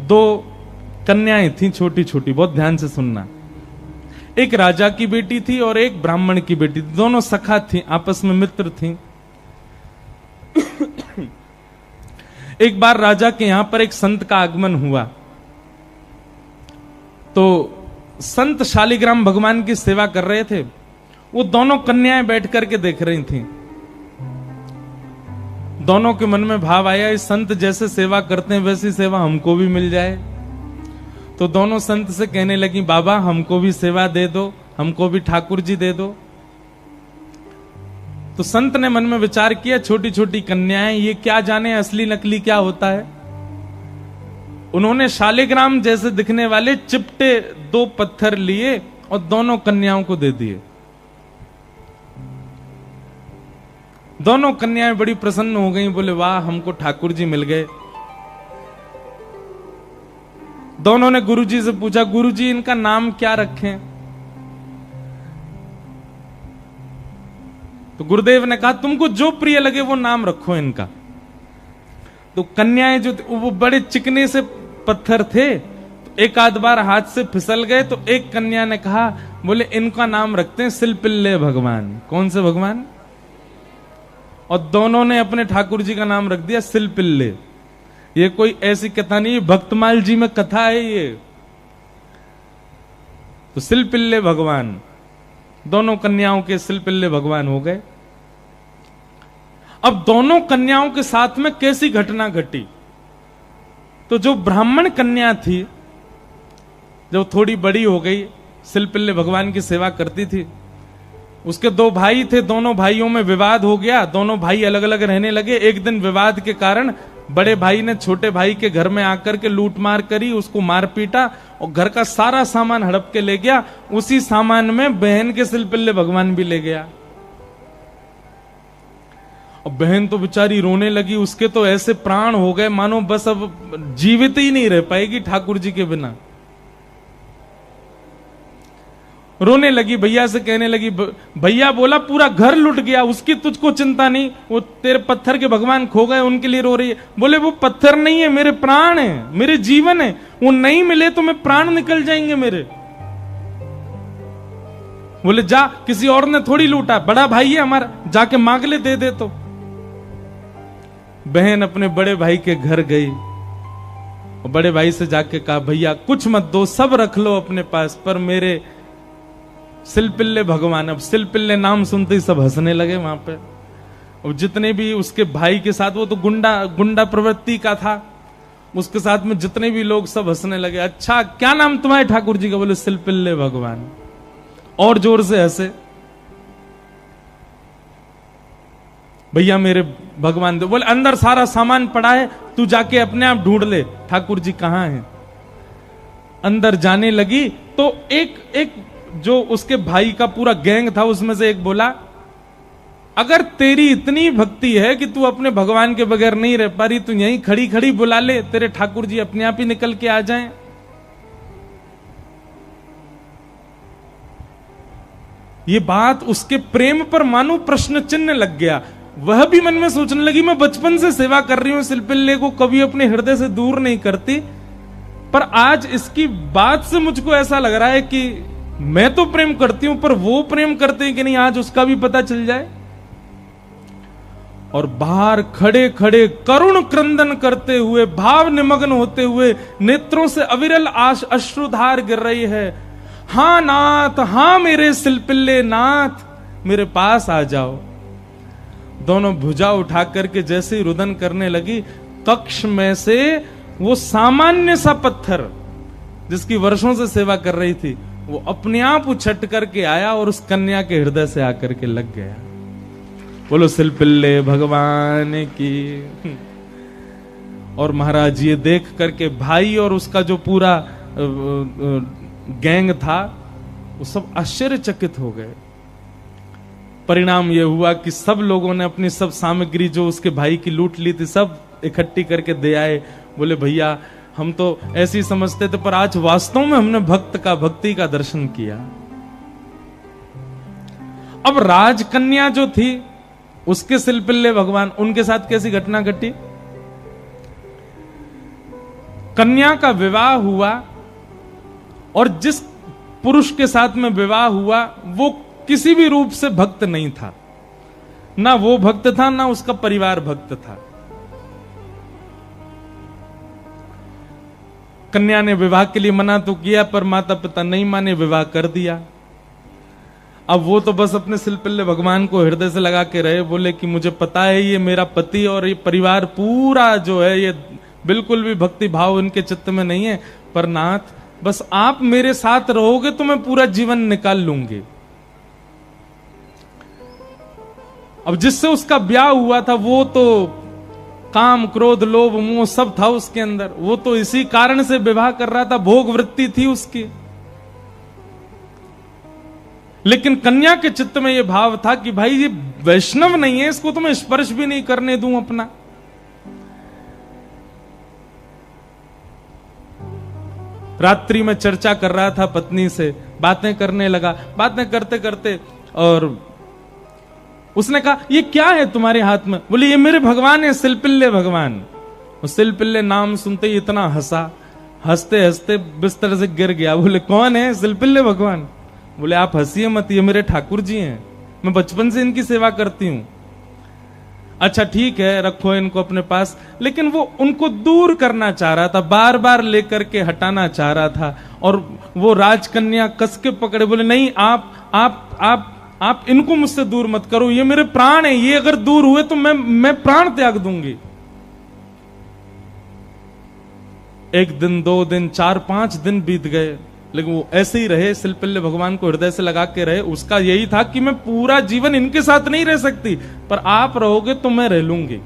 दो कन्याएं थी छोटी छोटी, बहुत ध्यान से सुनना। एक राजा की बेटी थी और एक ब्राह्मण की बेटी थी, दोनों सखा थी, आपस में मित्र थी। एक बार राजा के यहां पर एक संत का आगमन हुआ, तो संत शालिग्राम भगवान की सेवा कर रहे थे। वो दोनों कन्याएं बैठ करके देख रही थीं। दोनों के मन में भाव आया, इस संत जैसे सेवा करते हैं वैसी सेवा हमको भी मिल जाए। तो दोनों संत से कहने लगी, बाबा हमको भी सेवा दे दो, हमको भी ठाकुर जी दे दो। तो संत ने मन में विचार किया, छोटी छोटी कन्याएं, ये क्या जाने असली नकली क्या होता है। उन्होंने शालिग्राम जैसे दिखने वाले चिपटे 2 पत्थर लिए और दोनों कन्याओं को दे दिए। दोनों कन्याएं बड़ी प्रसन्न हो गईं, बोले वाह हमको ठाकुर जी मिल गए। दोनों ने गुरुजी से पूछा, गुरुजी इनका नाम क्या रखें? तो गुरुदेव ने कहा, तुमको जो प्रिय लगे वो नाम रखो इनका। तो कन्याएं जो वो बड़े चिकने से पत्थर थे, तो एक आध बार हाथ से फिसल गए। तो एक कन्या ने कहा, बोले इनका नाम रखते हैं सिलपिल्ले भगवान। कौन से भगवान? और दोनों ने अपने ठाकुर जी का नाम रख दिया सिलपिल्ले। ये कोई ऐसी कथा नहीं, भक्तमाल जी में कथा है ये। तो सिलपिल्ले भगवान, दोनों कन्याओं के सिलपिल्ले भगवान हो गए। अब दोनों कन्याओं के साथ में कैसी घटना घटी? तो जो ब्राह्मण कन्या थी, जब थोड़ी बड़ी हो गई, सिलपिल्ले भगवान की सेवा करती थी, उसके 2 भाई थे, दोनों भाइयों में विवाद हो गया, दोनों भाई अलग अलग रहने लगे। एक दिन विवाद के कारण बड़े भाई ने छोटे भाई के घर में आकर के लूट मार करी, उसको मार पीटा और घर का सारा सामान हड़प के ले गया। उसी सामान में बहन के सिलपिल्ले भगवान भी ले गया। और बहन तो बेचारी रोने लगी, उसके तो ऐसे प्राण हो गए मानो बस अब जीवित ही नहीं रह पाएगी ठाकुर जी के बिना। रोने लगी, भैया से कहने लगी, भैया बोला पूरा घर लुट गया, उसकी तुझको चिंता नहीं, वो तेरे पत्थर के भगवान खो गए उनके लिए रो रही है। बोले वो पत्थर नहीं है, मेरे प्राण है, मेरे जीवन है, वो नहीं मिले तो मैं प्राण निकल जाएंगे मेरे। बोले जा, किसी और ने थोड़ी लूटा, बड़ा भाई है हमारा, जाके मांग ले, दे दे। तो बहन अपने बड़े भाई के घर गई और बड़े भाई से जाके कहा, भैया कुछ मत दो, सब रख लो अपने पास, पर मेरे सिलपिल्ले भगवान। अब सिलपिल्ले नाम सुनते ही सब हंसने लगे वहां पे। और जितने भी उसके भाई के साथ, वो तो गुंडा प्रवृत्ति का था, उसके साथ में जितने भी लोग सब हंसने लगे। अच्छा क्या नाम तुम्हारे ठाकुर जी का? बोले सिलपिल्ले भगवान। और जोर से हंसे। भैया मेरे भगवान दे। बोले अंदर सारा सामान पड़ा है, तू जाके अपने आप ढूंढ ले ठाकुर जी कहां हैं। अंदर जाने लगी तो एक जो उसके भाई का पूरा गैंग था, उसमें से एक बोला, अगर तेरी इतनी भक्ति है कि तू अपने भगवान के बगैर नहीं रह पा रही, तू यहीं खड़ी खड़ी बुला ले, तेरे ठाकुर जी अपने आप ही निकल के आ जाएं। ये बात उसके प्रेम पर मानो प्रश्न चिन्ह लग गया। वह भी मन में सोचने लगी, मैं बचपन से सेवा कर रही हूं, सिलपिल्ले को कभी अपने हृदय से दूर नहीं करती, पर आज इसकी बात से मुझको ऐसा लग रहा है कि मैं तो प्रेम करती हूं, पर वो प्रेम करते हैं कि नहीं, आज उसका भी पता चल जाए। और बाहर खड़े खड़े करुण क्रंदन करते हुए, भाव निमग्न होते हुए, नेत्रों से अविरल अश्रुधार गिर रही है। हां नाथ, हां मेरे सिलपिल्ले नाथ, मेरे पास आ जाओ। दोनों भुजा उठा करके जैसे ही रुदन करने लगी, कक्ष में से वो सामान्य सा पत्थर जिसकी वर्षों से सेवा कर रही थी, वो अपने आप उछट करके आया और उस कन्या के हृदय से आकर के लग गया। बोलो सिलपिल्ले भगवान की। और महाराज ये देख करके भाई और उसका जो पूरा गैंग था, वो सब आश्चर्यचकित हो गए। परिणाम यह हुआ कि सब लोगों ने अपनी सब सामग्री जो उसके भाई की लूट ली थी, सब इकट्ठी करके दे आए। बोले भैया हम तो ऐसी समझते थे, पर आज वास्तव में हमने भक्ति का दर्शन किया। अब राजकन्या जो थी, उसके सिलपिल्ले भगवान, उनके साथ कैसी घटना घटी? कन्या का विवाह हुआ और जिस पुरुष के साथ में विवाह हुआ वो किसी भी रूप से भक्त नहीं था, ना वो भक्त था ना उसका परिवार भक्त था। कन्या ने विवाह के लिए मना तो किया पर माता पिता नहीं माने, विवाह कर दिया। अब वो तो बस अपने सिलपिल्ले भगवान को हृदय से लगा के रहे, बोले कि मुझे पता है ये मेरा पति और ये परिवार पूरा जो है ये बिल्कुल भी भक्ति भाव इनके चित्त में नहीं है, पर नाथ बस आप मेरे साथ रहोगे तो मैं पूरा जीवन निकाल लूंगी। अब जिससे उसका ब्याह हुआ था वो तो काम क्रोध लोभ मोह सब था उसके अंदर, वो तो इसी कारण से विवाह कर रहा था, भोग वृत्ति थी उसकी। लेकिन कन्या के चित्त में यह भाव था कि भाई ये वैष्णव नहीं है, इसको तो मैं स्पर्श भी नहीं करने दूं अपना। रात्रि में चर्चा कर रहा था पत्नी से, बातें करने लगा, बातें करते करते और उसने कहा ये क्या है तुम्हारे हाथ में? बोले ये मेरे भगवान है, सिलपिल्ले भगवान। सिलपिल्ले नाम सुनते ही इतना हंसा, हंसते हंसते बिस्तर से गिर गया। बोले कौन है? सिलपिल्ले भगवान। बोले आप हंसिए मत, ये मेरे ठाकुर जी हैं, मैं बचपन से इनकी सेवा करती हूं। अच्छा ठीक है, रखो इनको अपने पास। लेकिन वो उनको दूर करना चाह रहा था, बार बार लेकर के हटाना चाह रहा था। और वो राजकन्या कस के पकड़े, बोले नहीं आप इनको मुझसे दूर मत करो, ये मेरे प्राण है, ये अगर दूर हुए तो मैं प्राण त्याग दूंगी। 1 दिन 2 दिन 4-5 दिन बीत गए, लेकिन वो ऐसे ही रहे, सिलपिल्ले भगवान को हृदय से लगा के रहे। उसका यही था कि मैं पूरा जीवन इनके साथ नहीं रह सकती, पर आप रहोगे तो मैं रह लूंगी।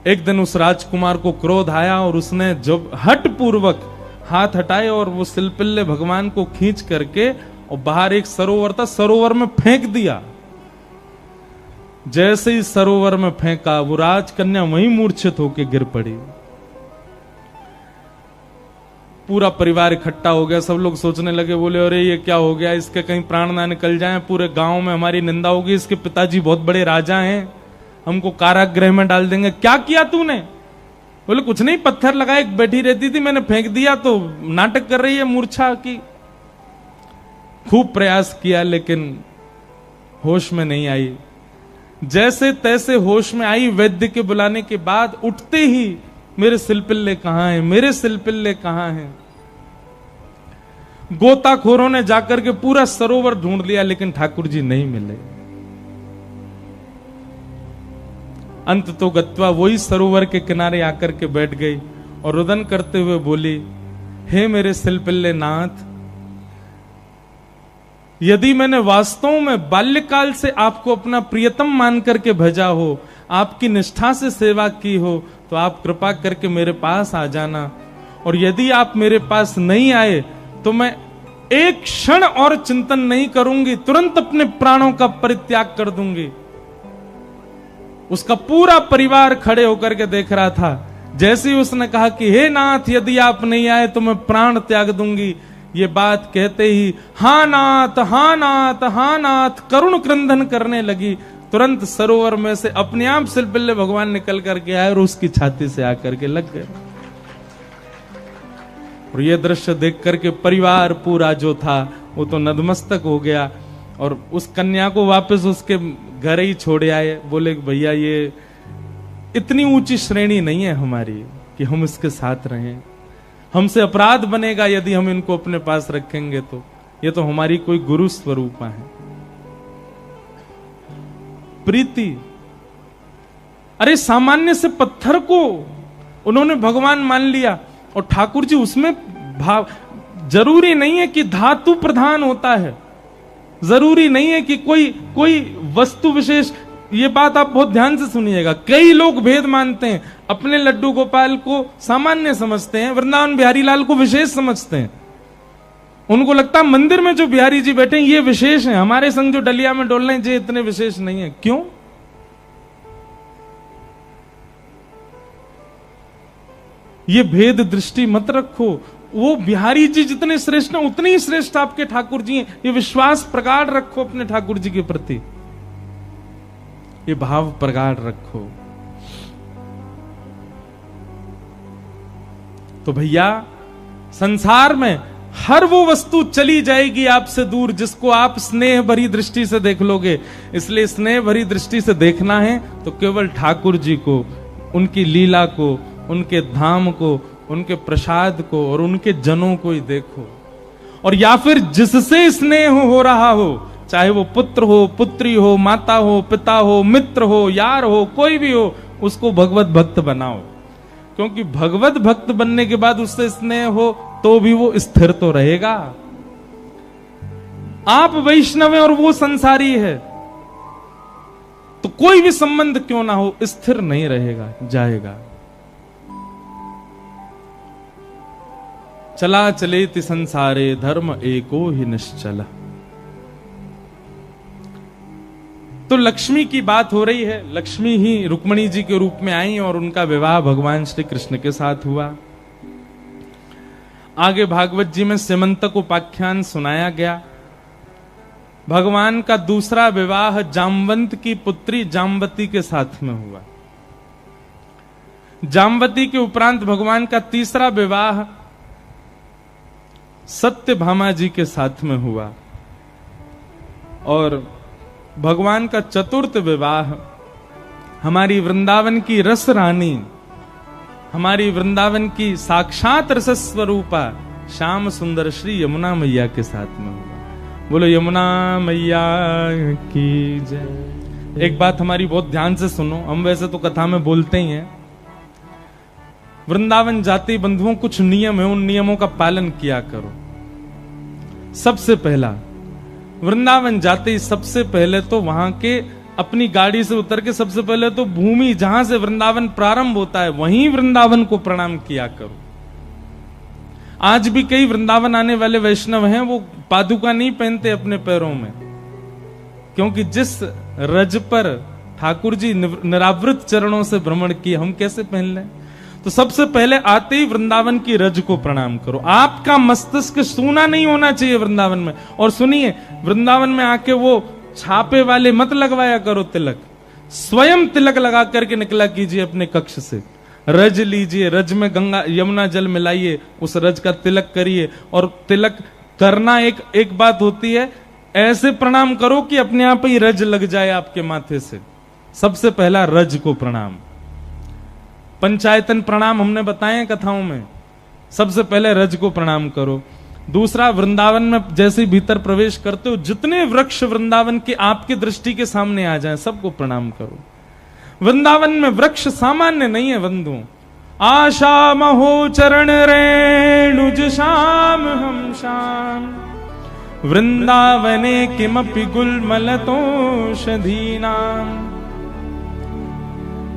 एक दिन उस राजकुमार को क्रोध आया और उसने जब हट पूर्वक हाथ हटाए और वो सिलपिल्ले भगवान को खींच करके और बाहर एक सरोवर था, सरोवर में फेंक दिया। जैसे ही सरोवर में फेंका वो राजकन्या वहीं मूर्छित होकर गिर पड़ी। पूरा परिवार इकट्ठा हो गया, सब लोग सोचने लगे, बोले अरे ये क्या हो गया, इसके कहीं प्राण ना निकल जाएं, पूरे गांव में हमारी निंदा होगी, इसके पिताजी बहुत बड़े राजा हैं, हमको कारागृह में डाल देंगे। क्या किया तूने? बोले कुछ नहीं, पत्थर लगाए, बैठी रहती थी, मैंने फेंक दिया तो नाटक कर रही है मूर्छा की। खूब प्रयास किया लेकिन होश में नहीं आई। जैसे तैसे होश में आई, वैद्य के बुलाने के बाद उठते ही मेरे सिलपिल्ले कहां हैं, मेरे सिलपिल्ले कहां हैं। गोताखोरों ने जाकर के पूरा सरोवर ढूंढ लिया लेकिन ठाकुर जी नहीं मिले। अंत तो गत्वा वही सरोवर के किनारे आकर के बैठ गई और रुदन करते हुए बोली, हे मेरे सिलपिल्ले नाथ, यदि मैंने वास्तव में बाल्यकाल से आपको अपना प्रियतम मान करके भेजा हो, आपकी निष्ठा से सेवा की हो, तो आप कृपा करके मेरे पास आ जाना। और यदि आप मेरे पास नहीं आए तो मैं एक क्षण और चिंतन नहीं करूंगी, तुरंत अपने प्राणों का परित्याग कर दूंगी। उसका पूरा परिवार खड़े होकर के देख रहा था। जैसे ही उसने कहा कि हे नाथ, यदि आप नहीं आए तो मैं प्राण त्याग दूंगी, ये बात कहते ही हाँ नाथ, हाँ नाथ, हाँ नाथ करुण क्रंदन करने लगी। तुरंत सरोवर में से अपने आप सिलपिल्ले भगवान निकल करके आए और उसकी छाती से आकर के लग गए। और ये दृश्य देख करके परिवार पूरा जो था वो तो नतमस्तक हो गया और उस कन्या को वापस उसके घर ही छोड़ आए। बोले भैया ये इतनी ऊंची श्रेणी नहीं है हमारी कि हम इसके साथ रहें, हमसे अपराध बनेगा यदि हम इनको अपने पास रखेंगे। तो ये तो हमारी कोई गुरु स्वरूपा है। प्रीति, अरे सामान्य से पत्थर को उन्होंने भगवान मान लिया और ठाकुर जी उसमें भाव। जरूरी नहीं है कि धातु प्रधान होता है, जरूरी नहीं है कि कोई वस्तु विशेष। ये बात आप बहुत ध्यान से सुनिएगा। कई लोग भेद मानते हैं, अपने लड्डू गोपाल को सामान्य समझते हैं, वृंदावन बिहारी लाल को विशेष समझते हैं। उनको लगता है मंदिर में जो बिहारी जी बैठे हैं ये विशेष हैं, हमारे संग जो डलिया में डोल रहे हैं ये इतने विशेष नहीं है। क्यों? ये भेद दृष्टि मत रखो। वो बिहारी जी जितने श्रेष्ठ हैं उतने ही श्रेष्ठ आपके ठाकुर जी हैं। ये विश्वास प्रगाढ़ रखो अपने ठाकुर जी के प्रति, ये भाव प्रगाढ़ रखो। तो भैया संसार में हर वो वस्तु चली जाएगी आपसे दूर जिसको आप स्नेह भरी दृष्टि से देख लोगे। इसलिए स्नेह भरी दृष्टि से देखना है तो केवल ठाकुर जी को, उनकी लीला को, उनके धाम को, उनके प्रसाद को और उनके जनों को ही देखो। और या फिर जिससे स्नेह हो रहा हो, चाहे वो पुत्र हो, पुत्री हो, माता हो, पिता हो, मित्र हो, यार हो, कोई भी हो, उसको भगवत भक्त बनाओ। क्योंकि भगवत भक्त बनने के बाद उससे स्नेह हो तो भी वो स्थिर तो रहेगा। आप वैष्णव हैं और वो संसारी है, तो कोई भी संबंध क्यों ना हो स्थिर नहीं रहेगा, जाएगा। चला चलेति संसारे धर्म एको ही निश्चल। तो लक्ष्मी की बात हो रही है। लक्ष्मी ही रुक्मिणी जी के रूप में आई और उनका विवाह भगवान श्री कृष्ण के साथ हुआ। आगे भागवत जी में सिमंतक उपाख्यान सुनाया गया। भगवान का दूसरा विवाह जामवंत की पुत्री जामवती के साथ में हुआ। जामवती के उपरांत भगवान का तीसरा विवाह सत्यभामा जी के साथ में हुआ और भगवान का चतुर्थ विवाह हमारी वृंदावन की रस रानी, हमारी वृंदावन की साक्षात रस स्वरूपा श्याम सुंदर श्री यमुना मैया के साथ में हुआ। बोलो यमुना मैया की जय। एक बात हमारी बहुत ध्यान से सुनो, हम वैसे तो कथा में बोलते ही हैं। वृंदावन जाति बंधुओं कुछ नियम है, उन नियमों का पालन किया करो। सबसे पहला, वृंदावन जाते ही सबसे पहले तो वहां के अपनी गाड़ी से उतर के सबसे पहले तो भूमि जहां से वृंदावन प्रारंभ होता है वहीं वृंदावन को प्रणाम किया करो। आज भी कई वृंदावन आने वाले वैष्णव हैं, वो पादुका नहीं पहनते अपने पैरों में, क्योंकि जिस रज पर ठाकुर जी निरावृत चरणों से भ्रमण किए हम कैसे पहन लें। तो सबसे पहले आते ही वृंदावन की रज को प्रणाम करो। आपका मस्तिष्क सूना नहीं होना चाहिए वृंदावन में। और सुनिए, वृंदावन में आके वो छापे वाले मत लगवाया करो तिलक, स्वयं तिलक लगा करके निकला कीजिए अपने कक्ष से। रज लीजिए, रज में गंगा यमुना जल मिलाइए, उस रज का तिलक करिए। और तिलक करना एक बात होती है, ऐसे प्रणाम करो कि अपने आप ही रज लग जाए आपके माथे से। सबसे पहला रज को प्रणाम। पंचायतन प्रणाम हमने बताए कथाओं में, सबसे पहले रज को प्रणाम करो। दूसरा, वृंदावन में जैसे भीतर प्रवेश करते हो जितने वृक्ष वृंदावन के आपकी दृष्टि के सामने आ जाएं सबको प्रणाम करो। वृंदावन में वृक्ष सामान्य नहीं है बंधु। आशा महो चरण रेणुज श्याम हम श्याम, वृंदावने किमपि गुलमलतोषधीनाम।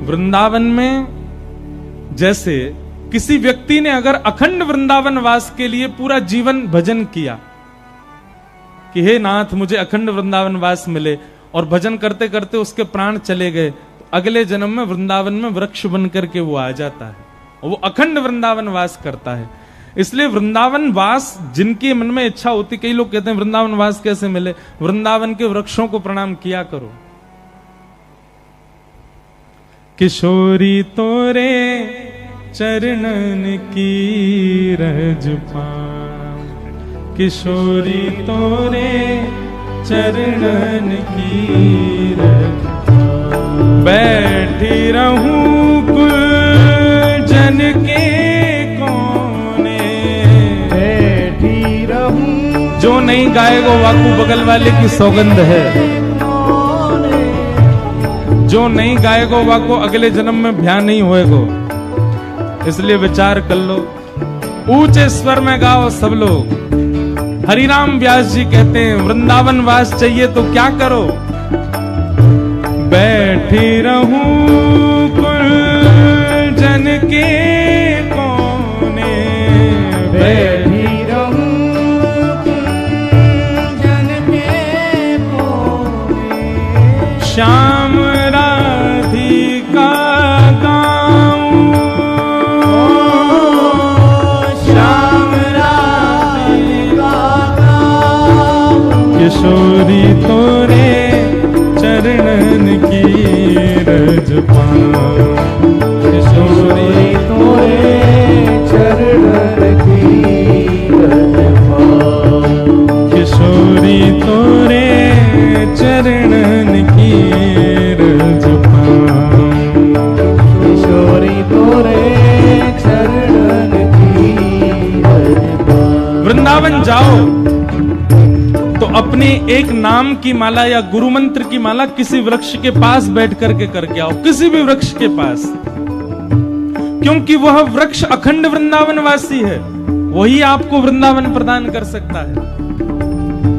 वृंदावन में जैसे किसी व्यक्ति ने अगर अखंड वृंदावन वास के लिए पूरा जीवन भजन किया कि हे नाथ मुझे अखंड वृंदावन वास मिले, और भजन करते करते उसके प्राण चले गए, तो अगले जन्म में वृंदावन में वृक्ष बन करके वो आ जाता है और वो अखंड वृंदावन वास करता है। इसलिए वृंदावन वास जिनके मन में इच्छा होती, कई लोग कहते हैं वृंदावन वास कैसे मिले, वृंदावन के वृक्षों को प्रणाम किया करो। किशोरी तोरे चरणन की रज पाऊं, किशोरी तोरे चरणन की रज पाऊं। बैठी रहूं कुल जन के कोने, बैठी रहूं। जो नहीं गाएगा वाकू बगल वाले की सौगंध है, जो नहीं गाएगो वाको अगले जन्म में भ्या नहीं होएगो। इसलिए विचार कर लो, ऊंचे स्वर में गाओ सब लोग। हरिराम व्यास जी कहते हैं वृंदावन वास चाहिए तो क्या करो, बैठी रहूं कुल जन के कोने, बैठी रहूं कुल जन के कोने। श्याम राधिका गाऊं, श्याम राधिका गाऊं। किशोरी तोरे चरणन की रज पाऊं, किशोरी तोरे चरण की रज पाऊं। किशोरी तोरे चरणन की रज पाऊं। किशोरी तोरे चरणन की रज पाऊं। वृंदावन जाओ तो अपने एक नाम की माला या गुरु मंत्र की माला किसी वृक्ष के पास बैठ करके करके आओ, किसी भी वृक्ष के पास, क्योंकि वह वृक्ष अखंड वृंदावन वासी है, वही आपको वृंदावन प्रदान कर सकता है।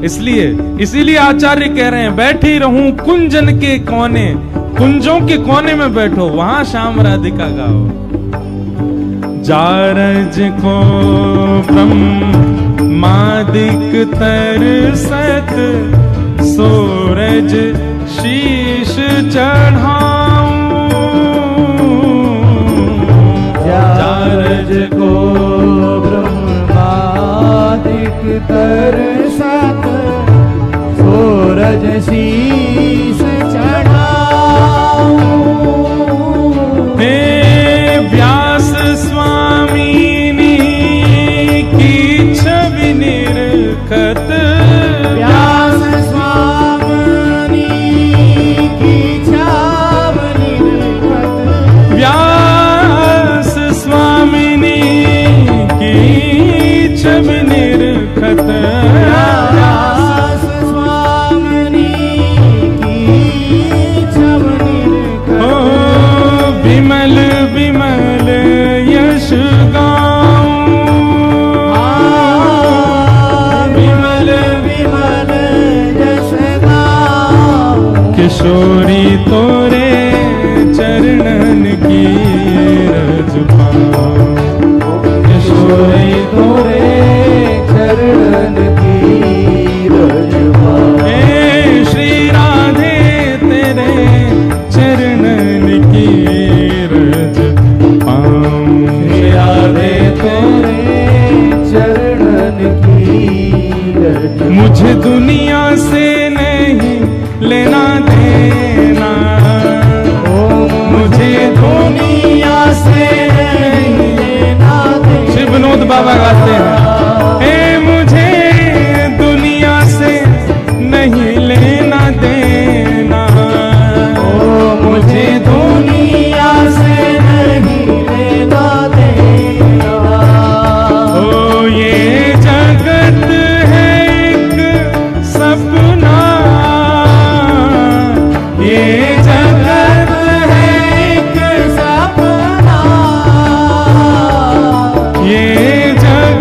इसीलिए आचार्य कह रहे हैं, बैठी रहूं कुंजन के कोने, कुंजों के कोने में बैठो, वहां श्याम राधिका गाओ। जारज को ब्रह्मादिक तरसत, सूरज शीश चढ़ाऊं। जारज को ब्रह्मादिक तरसत, सूरज शीश चढ़ाऊं। हे व्यास स्वामिनी की छवि निरखत, व्यास स्वामिनी की छवि निरखत, व्यास स्वामिनी की छवि निरखत, व्यास स्वामिनी की छवि निरखत। ओ विमल विमल यश गाऊं। विमल विमल यश गाऊं। किशोरी तोरे चरणन की रज पाऊं। किशोरी तोरे चरणन की रज पाऊं। हे श्री राधे तेरे चरणन की रज पाऊं। श्री राधे तोरे चरणन की रज। मुझे दुनिया से नहीं लेना देना, मुझे दुनिया से नहीं लेना देना। श्री विनोद बाबा गाते हैं, ए मुझे दुनिया से नहीं लेना देना, ओ मुझे दुनिया से नहीं लेना देना। ओ ये जगत है एक सपना, ये जगत है एक सपना, ये जगत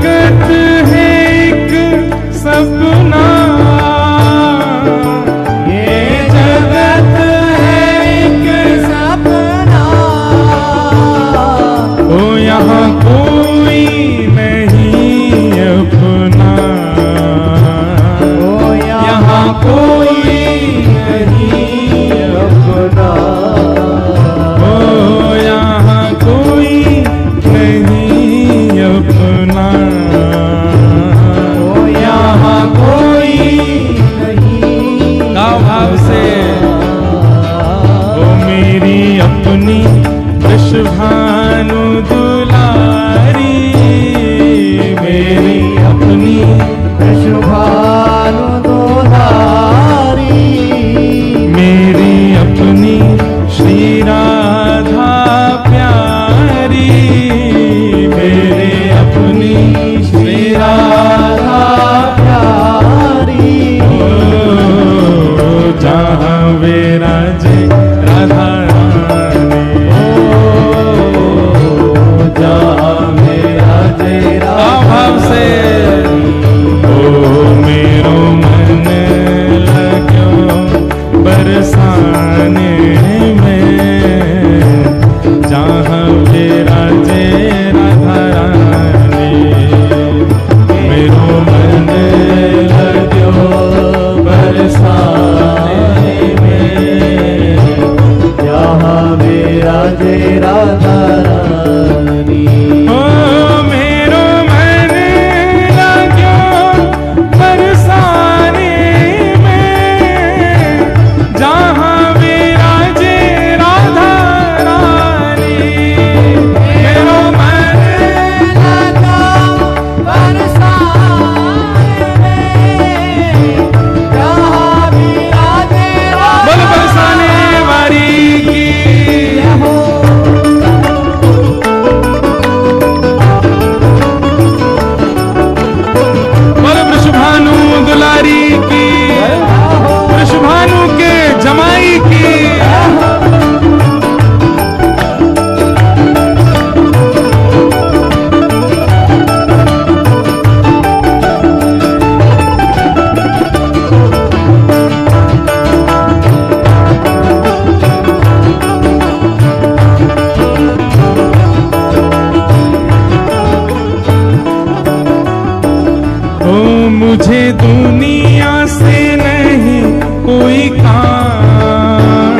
मुझे दुनिया से नहीं कोई काम,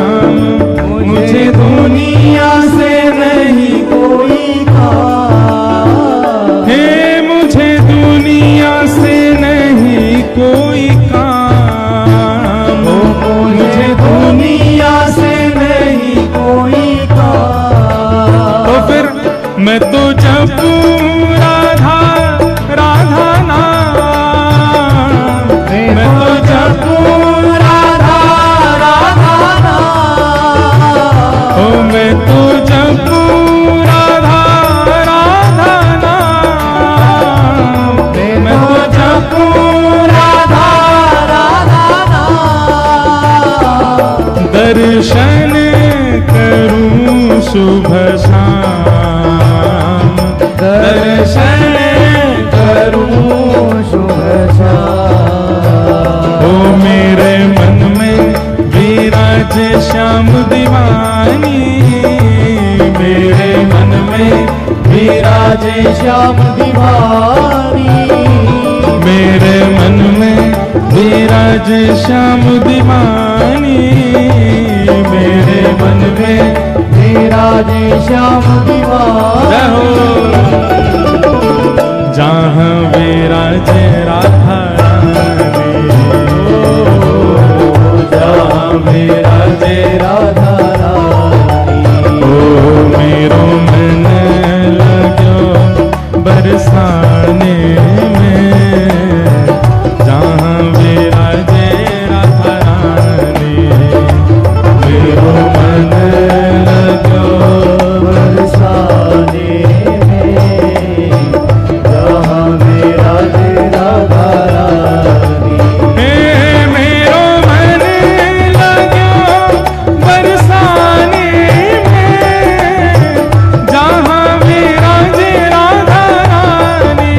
मुझे दुनिया से नहीं कोई काम, हे मुझे दुनिया से नहीं कोई काम, मुझे दुनिया से नहीं कोई काम। तो फिर मैं तो जपू राधा राधा नाम, मैं तो जपू राधा राधा नाम, ओ मैं तो जपू राधा राधा नाम, मैं तो जपू राधा राधा नाम। दर्शन करूं सुबह शाम, दर्शन करूं शुभ शाम। ओ मेरे मन में विराज श्याम दीवानी, मेरे मन में विराजे श्याम दीवानी, मेरे मन में विराज श्याम दीवानी, मेरे मन में विराजे श्याम दीवानी। रहो जहाँ विराजे राधा रानी, जहाँ विराजे राधा रानी, ओ मेरो मन लगो बरसाने में, जहाँ विराजे राधा रानी, मेरो मन लगो बरसाने में, जहाँ विराजे राधा रानी। हे मेरो मन लगो बरसाने में, जहाँ विराजे राधा रानी,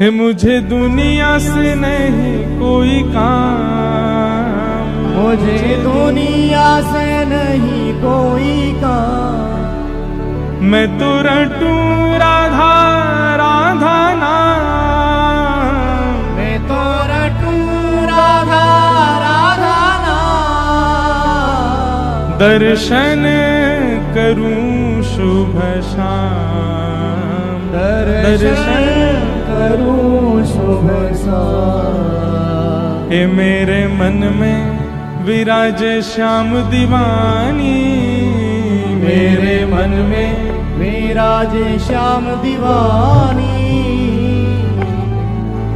है मुझे दुनिया से नहीं कोई काम, मुझे दुनिया से नहीं कोई काम, मैं तो रटूं राधा राधा नाम, मैं तो रटूं राधा राधा नाम, दर्शन करूं शुभ शाम, दर्शन करूं शुभ शाम। हे मेरे मन में विराजे श्याम दीवानी, मेरे मन में विराजे श्याम दीवानी,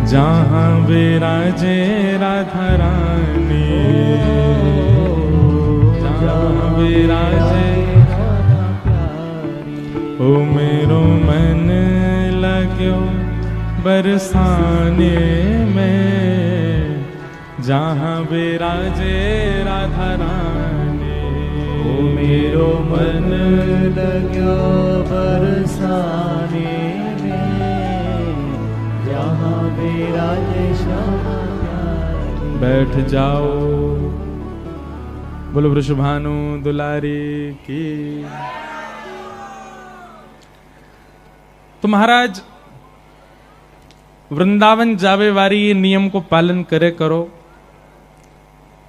जहाँ विराजे राधा रानी, जहाँ विराजे ओ मेरो मन लाग्यो बरसाने में, जहाँ विराजे राधा रानी, ओ मेरो मन लग्यो बरसाने में, जहाँ विराजे श्याम प्यारी। बैठ जाओ, बोलो वृषभानु दुलारी की। तो महाराज वृंदावन जावे वारी ये नियम को पालन करे करो।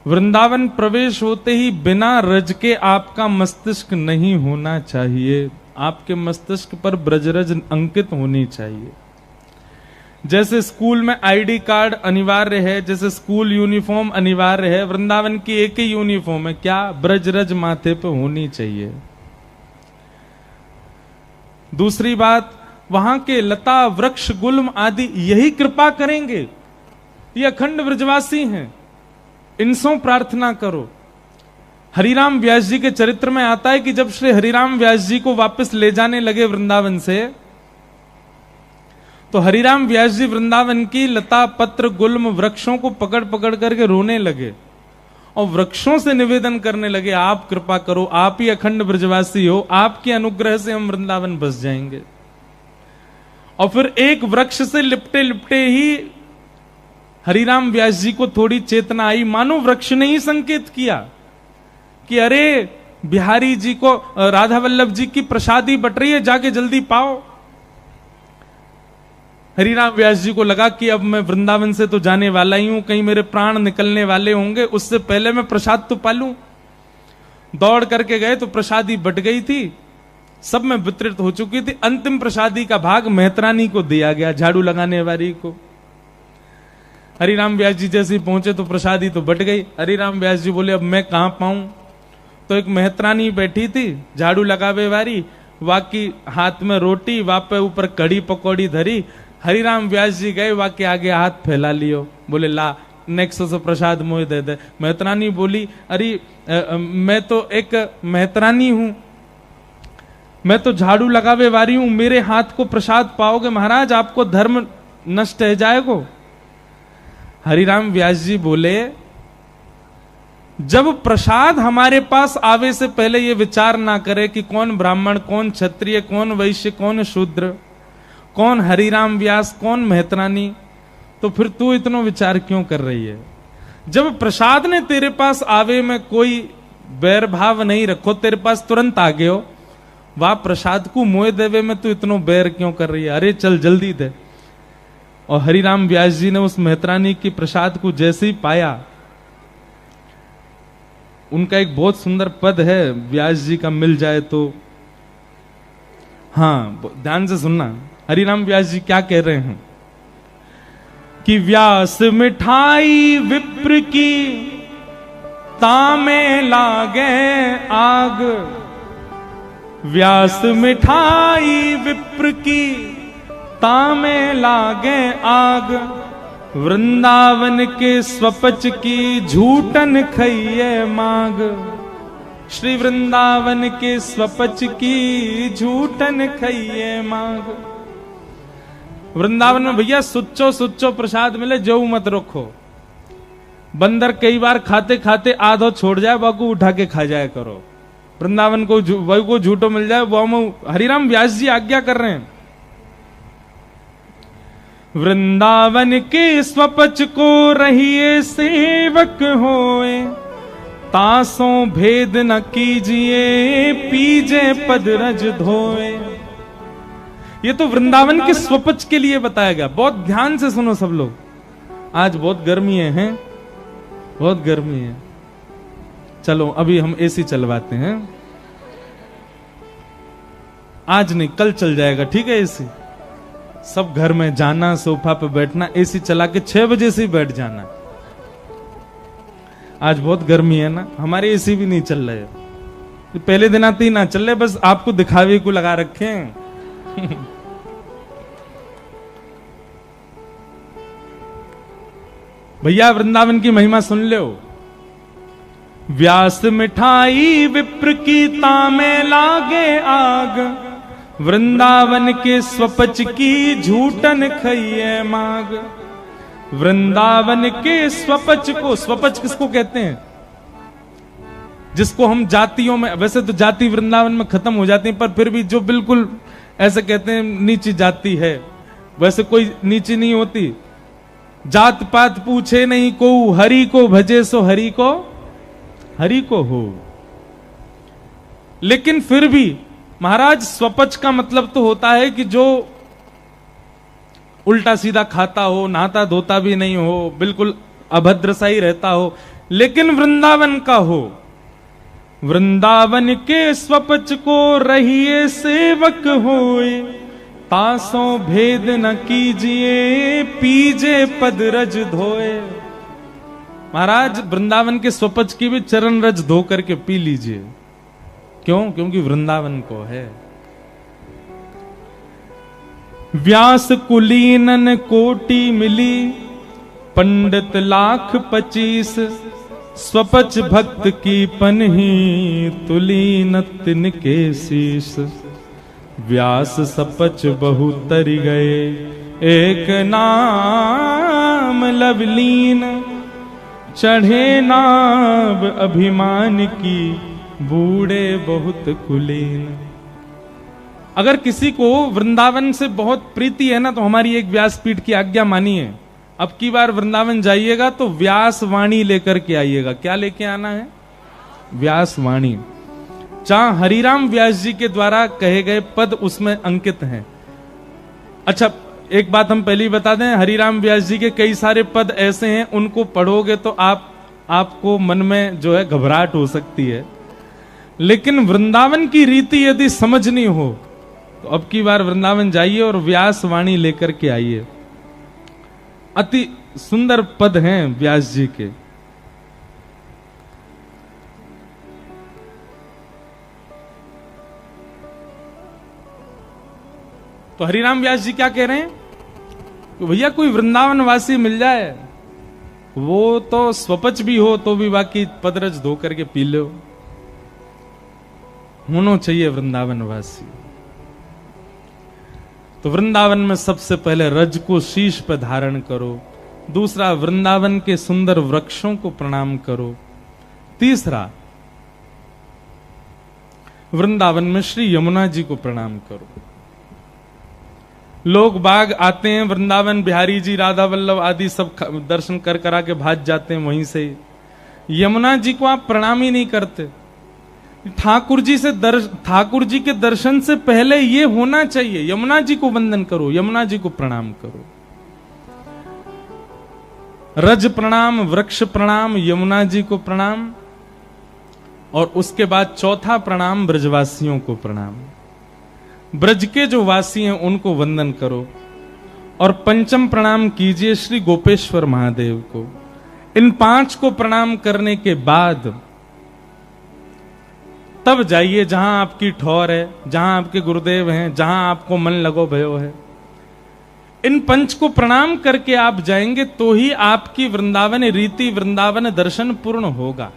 वृंदावन प्रवेश होते ही बिना रज के आपका मस्तिष्क नहीं होना चाहिए, आपके मस्तिष्क पर ब्रजरज अंकित होनी चाहिए। जैसे स्कूल में आईडी कार्ड अनिवार्य है, जैसे स्कूल यूनिफॉर्म अनिवार्य है, वृंदावन की एक ही यूनिफॉर्म है, क्या? ब्रजरज माथे पे होनी चाहिए। दूसरी बात, वहां के लता वृक्ष गुल्म आदि यही कृपा करेंगे, ये अखंड ब्रजवासी हैं, इनसों प्रार्थना करो। हरिराम व्यास जी के चरित्र में आता है कि जब श्री हरिराम व्यास जी को वापस ले जाने लगे वृंदावन से, तो हरिराम व्यास जी वृंदावन की लता पत्र गुल्म वृक्षों को पकड़ पकड़ करके रोने लगे और वृक्षों से निवेदन करने लगे, आप कृपा करो, आप ही अखंड ब्रजवासी हो, आपके अनुग्रह से हम वृंदावन बस जाएंगे। और फिर एक वृक्ष से लिपटे लिपटे ही हरिराम व्यास जी को थोड़ी चेतना आई, मानो वृक्ष ने ही संकेत किया कि अरे बिहारी जी को, राधा वल्लभ जी की प्रसादी बट रही है, जाके जल्दी पाओ। हरिराम व्यास जी को लगा कि अब मैं वृंदावन से तो जाने वाला ही हूं, कहीं मेरे प्राण निकलने वाले होंगे, उससे पहले मैं प्रसाद तो पालूं। दौड़ करके गए तो प्रसादी बट गई थी, सब में वितरित हो चुकी थी। अंतिम प्रसादी का भाग मेहतरानी को दिया गया, झाड़ू लगाने वाली को। हरिराम व्यास जी जैसे पहुंचे तो प्रसादी तो बट गई। हरिराम व्यास जी बोले अब मैं कहां पाऊं? तो एक मेहतरानी बैठी थी झाड़ू लगावे वाली, वाकी हाथ में रोटी, वापे ऊपर कड़ी पकौड़ी धरी। हरिराम व्यास जी गए, वाके आगे हाथ फैला लियो, बोले ला नेक्स्ट से प्रसाद मोह दे दे। मेहतरानी बोली अरे मैं तो एक मेहतरानी हूं, मैं तो झाड़ू लगावे वाली हूं, मेरे हाथ को प्रसाद पाओगे महाराज? आपको धर्म नष्ट है जाएगो। हरिराम व्यास जी बोले जब प्रसाद हमारे पास आवे से पहले ये विचार ना करे कि कौन ब्राह्मण, कौन क्षत्रिय, कौन वैश्य, कौन शूद्र, कौन हरिराम व्यास, कौन मेहतरानी, तो फिर तू इतना विचार क्यों कर रही है? जब प्रसाद ने तेरे पास आवे में कोई बैर भाव नहीं रखो, तेरे पास तुरंत आ गए हो, वाह प्रसाद को मोह देवे में तू इतना बैर क्यों कर रही है? अरे चल जल्दी दे। और हरिराम व्यास जी ने उस मेहतरानी की प्रसाद को जैसे ही पाया, उनका एक बहुत सुंदर पद है, व्यास जी का मिल जाए तो, हाँ ध्यान से सुनना, हरिराम व्यास जी क्या कह रहे हैं कि व्यास मिठाई विप्र की तामे लागे आग, व्यास मिठाई विप्र की तामे लागे आग, वृंदावन के स्वपच की झूठन खइये माग। श्री वृंदावन के स्वपच की झूठन खइये माग। वृंदावन में भैया सुच्चो सुच्चो प्रसाद मिले, जो मत रखो। बंदर कई बार खाते खाते आधो छोड़ जाए, बाकू उठा के खा जाया करो। वृंदावन को वही को झूठो मिल जाए, वो हरिराम व्यास जी आज्ञा कर रहे हैं। वृंदावन के स्वपच को रहिए सेवक होए, तासों भेद न कीजिए पीजे पद रज धोए। ये तो वृंदावन के स्वपच के लिए बताया गया। बहुत ध्यान से सुनो सब लोग, आज बहुत गर्मी है, बहुत गर्मी है। चलो अभी हम एसी चलवाते हैं, आज नहीं कल चल जाएगा, ठीक है। एसी सब घर में जाना, सोफा पे बैठना, एसी चला के 6 बजे से ही बैठ जाना। आज बहुत गर्मी है ना, हमारे एसी भी नहीं चल रहे, पहले दिन आते ही ना चल रहे, बस आपको दिखावे को लगा रखे हैं। भैया वृंदावन की महिमा सुन लो। व्यास मिठाई विप्र की तामे लागे आग, वृंदावन के स्वपच की झूठन खइए माग। वृंदावन के स्वपच को, स्वपच किसको कहते हैं? जिसको हम जातियों में, वैसे तो जाति वृंदावन में खत्म हो जाती है, पर फिर भी जो बिल्कुल ऐसे कहते हैं नीची जाति है, वैसे कोई नीची नहीं होती। जात पात पूछे नहीं को, हरि को भजे सो हरि को हो। लेकिन फिर भी महाराज स्वपच का मतलब तो होता है कि जो उल्टा सीधा खाता हो, नहाता धोता भी नहीं हो, बिल्कुल अभद्र सा ही रहता हो, लेकिन वृंदावन का हो। वृंदावन के स्वपच को रहिए सेवक होए, तासों भेद न कीजिए पीजे पद रज धोए। महाराज वृंदावन के स्वपच की भी चरण रज धो करके पी लीजिए। क्यों? क्योंकि वृंदावन को है। व्यास कुलीनन कोटि मिली, पंडित लाख 25, स्वपच भक्त की पनही तुली न तिनके शीश। व्यास सपच बहु तरि गए, एक नाम लवलीन, चढ़े नाव अभिमान की, बूढ़े बहुत कुलीन। अगर किसी को वृंदावन से बहुत प्रीति है ना, तो हमारी एक व्यासपीठ की आज्ञा मानिए, अब की बार वृंदावन जाइएगा तो व्यास वाणी लेकर के आइएगा। क्या लेके आना है? व्यास वाणी। जहां हरिराम व्यास जी के द्वारा कहे गए पद उसमें अंकित हैं। अच्छा एक बात हम पहले ही बता दें, हरिराम व्यास जी के कई सारे पद ऐसे हैं, उनको पढ़ोगे तो आपको मन में जो है घबराहट हो सकती है, लेकिन वृंदावन की रीति यदि समझनी हो तो अब की बार वृंदावन जाइए और व्यास वाणी लेकर के आइए। अति सुंदर पद हैं व्यास जी के। तो हरिराम व्यास जी क्या कह रहे हैं कि भैया कोई वृंदावन वासी मिल जाए, वो तो स्वपच भी हो तो भी बाकी पदरज धो करके पी लो। होना चाहिए वृंदावन वासी। तो वृंदावन में सबसे पहले रज को शीश पर धारण करो, दूसरा वृंदावन के सुंदर वृक्षों को प्रणाम करो, तीसरा वृंदावन में श्री यमुना जी को प्रणाम करो। लोग बाग आते हैं वृंदावन, बिहारी जी, राधा वल्लभ आदि सब दर्शन कर करा के भाग जाते हैं वहीं से। यमुना जी को आप प्रणाम ही नहीं करते। ठाकुर जी के दर्शन से पहले ये होना चाहिए, यमुना जी को वंदन करो, यमुना जी को प्रणाम करो। रज प्रणाम, वृक्ष प्रणाम, यमुना जी को प्रणाम, और उसके बाद चौथा प्रणाम ब्रजवासियों को प्रणाम। ब्रज के जो वासी हैं उनको वंदन करो, और पंचम प्रणाम कीजिए श्री गोपेश्वर महादेव को। इन 5 को प्रणाम करने के बाद तब जाइए जहां आपकी ठौर है, जहां आपके गुरुदेव हैं, जहां आपको मन लगो भयो है। इन 5 को प्रणाम करके आप जाएंगे तो ही आपकी वृंदावन रीति, वृंदावन दर्शन पूर्ण होगा।